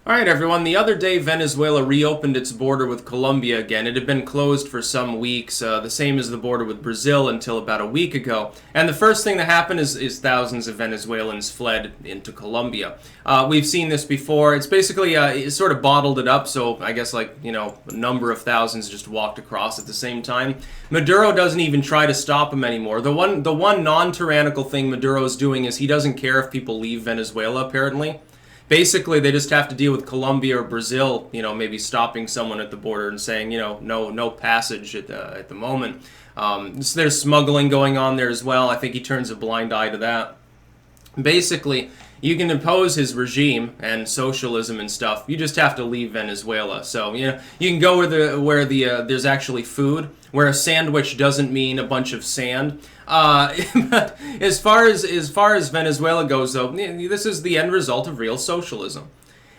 All right, everyone. The other day, Venezuela reopened its border with Colombia again. It had been closed for some weeks, the same as the border with Brazil until about a week ago. And the first thing that happened is thousands of Venezuelans fled into Colombia. We've seen this before. It's basically it sort of bottled it up, so I guess a number of thousands just walked across at the same time. Maduro doesn't even try to stop them anymore. The one non-tyrannical thing Maduro is doing is he doesn't care if people leave Venezuela. Apparently. Basically, they just have to deal with Colombia or Brazil, maybe stopping someone at the border and saying, no passage at the moment. There's smuggling going on there as well. I think he turns a blind eye to that. Basically, you can impose his regime and socialism and stuff. You just have to leave Venezuela. So you can go where there's actually food, where a sandwich doesn't mean a bunch of sand. But as far as Venezuela goes, though, this is the end result of real socialism.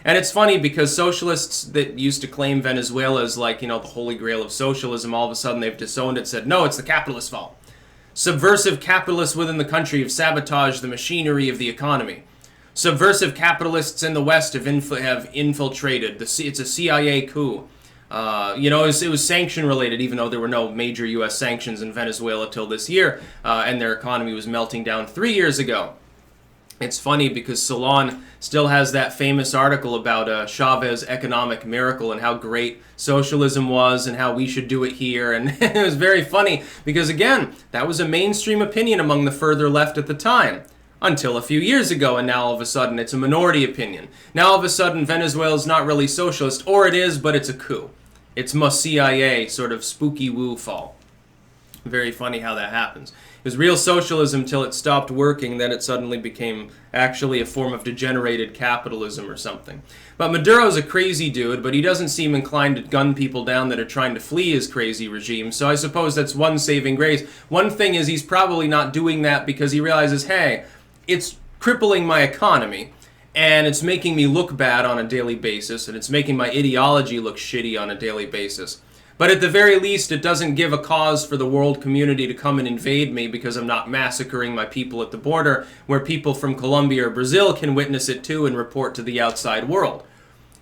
And it's funny because socialists that used to claim Venezuela as the holy grail of socialism, all of a sudden they've disowned it, said, no, it's the capitalist fault. Subversive capitalists within the country have sabotaged the machinery of the economy. Subversive capitalists in the West have infiltrated. It's a CIA coup. It was sanction related, even though there were no major U.S. sanctions in Venezuela till this year, and their economy was melting down 3 years ago. It's funny because Salon still has that famous article about Chavez' economic miracle and how great socialism was and how we should do it here. And it was very funny because, again, that was a mainstream opinion among the further left at the time. Until a few years ago, and now all of a sudden it's a minority opinion. Now all of a sudden Venezuela's not really socialist, or it is, but it's a coup. It's CIA, sort of spooky woo fall. Very funny how that happens. It was real socialism till it stopped working, then it suddenly became actually a form of degenerated capitalism or something. But Maduro's a crazy dude, but he doesn't seem inclined to gun people down that are trying to flee his crazy regime, so I suppose that's one saving grace. One thing is he's probably not doing that because he realizes, hey, it's crippling my economy, and it's making me look bad on a daily basis, and it's making my ideology look shitty on a daily basis. But at the very least, it doesn't give a cause for the world community to come and invade me because I'm not massacring my people at the border, where people from Colombia or Brazil can witness it too and report to the outside world.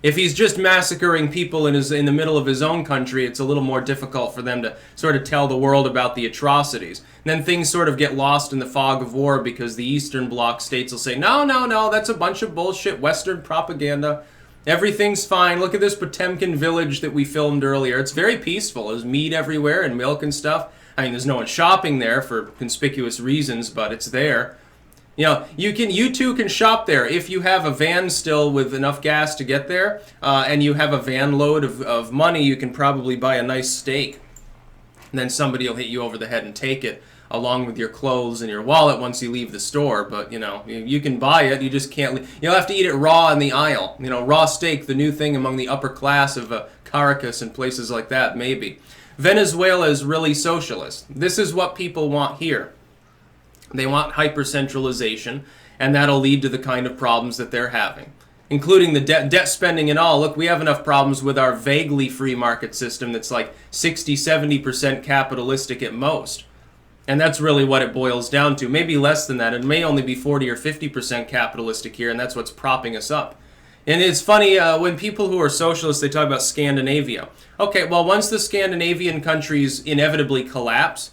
If he's just massacring people in the middle of his own country, it's a little more difficult for them to sort of tell the world about the atrocities. And then things sort of get lost in the fog of war because the Eastern Bloc states will say, no, that's a bunch of bullshit Western propaganda. Everything's fine. Look at this Potemkin village that we filmed earlier. It's very peaceful. There's meat everywhere and milk and stuff. I mean, there's no one shopping there for conspicuous reasons, but it's there. You too can shop there if you have a van still with enough gas to get there, and you have a van load of money. You can probably buy a nice steak, and then somebody will hit you over the head and take it along with your clothes and your wallet once you leave the store. But you can buy it. You just can't. You'll have to eat it raw in the aisle. Raw steak, the new thing among the upper class of Caracas and places like that. Maybe Venezuela is really socialist. This is what people want here. They want hyper-centralization, and that'll lead to the kind of problems that they're having, including the debt spending and all. Look, we have enough problems with our vaguely free market system that's like 60-70% capitalistic at most. And that's really what it boils down to. Maybe less than that. It may only be 40 or 50% capitalistic here, and that's what's propping us up. And it's funny, when people who are socialists, they talk about Scandinavia. Okay, well, once the Scandinavian countries inevitably collapse,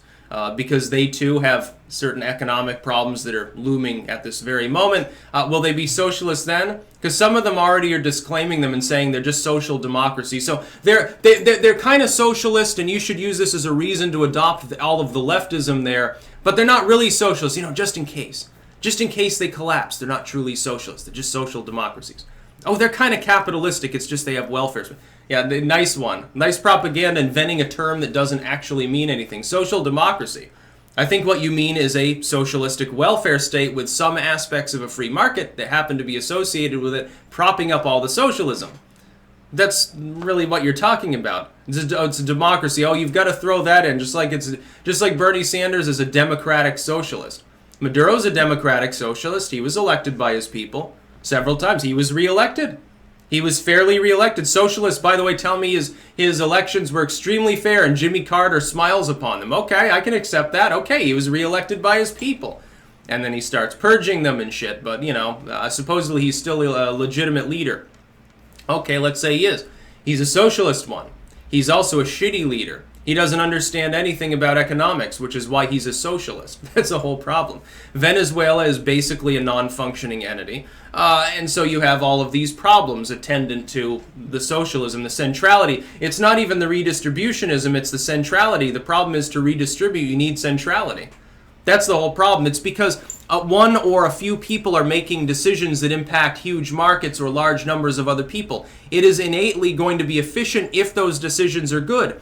because they too have certain economic problems that are looming at this very moment. Will they be socialists then? Because some of them already are disclaiming them and saying they're just social democracy. So they're kind of socialist, and you should use this as a reason to adopt all of the leftism there. But they're not really socialists, just in case. Just in case they collapse, they're not truly socialists. They're just social democracies. Oh, they're kind of capitalistic. It's just they have welfare. Yeah, nice one. Nice propaganda, inventing a term that doesn't actually mean anything. Social democracy. I think what you mean is a socialistic welfare state with some aspects of a free market that happen to be associated with it, propping up all the socialism. That's really what you're talking about. It's a democracy. Oh, you've got to throw that in, just like Bernie Sanders is a democratic socialist. Maduro's a democratic socialist. He was elected by his people several times. He was reelected. He was fairly reelected. Socialists, by the way, tell me his elections were extremely fair, and Jimmy Carter smiles upon them. Okay, I can accept that. Okay, he was reelected by his people. And then he starts purging them and shit, but, supposedly he's still a legitimate leader. Okay, let's say he is. He's a socialist one. He's also a shitty leader. He doesn't understand anything about economics, which is why he's a socialist. That's a whole problem. Venezuela is basically a non-functioning entity, and so you have all of these problems attendant to the socialism, the centrality. It's not even the redistributionism, it's the centrality. The problem is to redistribute, you need centrality. That's the whole problem. It's because one or a few people are making decisions that impact huge markets or large numbers of other people. It is innately going to be efficient if those decisions are good.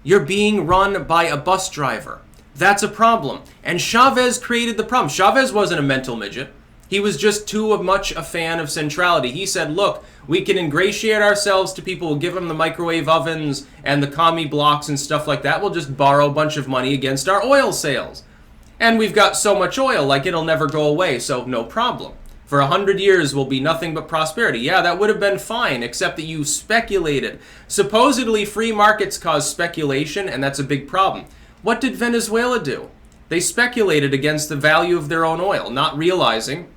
You're being run by a bus driver. That's a problem. And Chavez created the problem. Chavez wasn't a mental midget. He was just too much a fan of centrality. He said, look, we can ingratiate ourselves to people. We'll give them the microwave ovens and the commie blocks and stuff like that. We'll just borrow a bunch of money against our oil sales. And we've got so much oil, like it'll never go away, so no problem. For 100 years will be nothing but prosperity. Yeah, that would have been fine, except that you speculated. Supposedly free markets cause speculation, and that's a big problem. What did Venezuela do? They speculated against the value of their own oil, not realizing,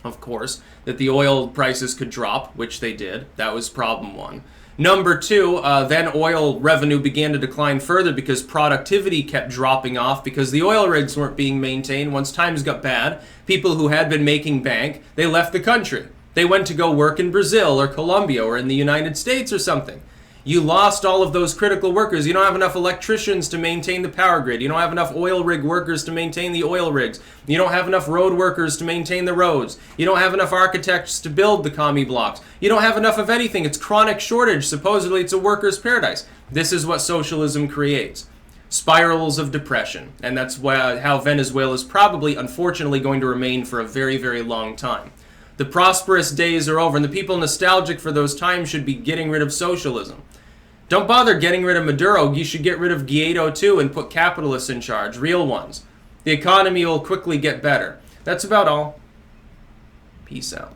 of course, that the oil prices could drop, which they did. That was problem one. Number two, then oil revenue began to decline further because productivity kept dropping off because the oil rigs weren't being maintained. Once times got bad, people who had been making bank, they left the country. They went to go work in Brazil or Colombia or in the United States or something. You lost all of those critical workers. You don't have enough electricians to maintain the power grid. You don't have enough oil rig workers to maintain the oil rigs. You don't have enough road workers to maintain the roads. You don't have enough architects to build the commie blocks. You don't have enough of anything. It's chronic shortage. Supposedly it's a worker's paradise. This is what socialism creates. Spirals of depression. And that's how Venezuela is probably, unfortunately, going to remain for a very, very long time. The prosperous days are over, and the people nostalgic for those times should be getting rid of socialism. Don't bother getting rid of Maduro. You should get rid of Guaido too and put capitalists in charge, real ones. The economy will quickly get better. That's about all. Peace out.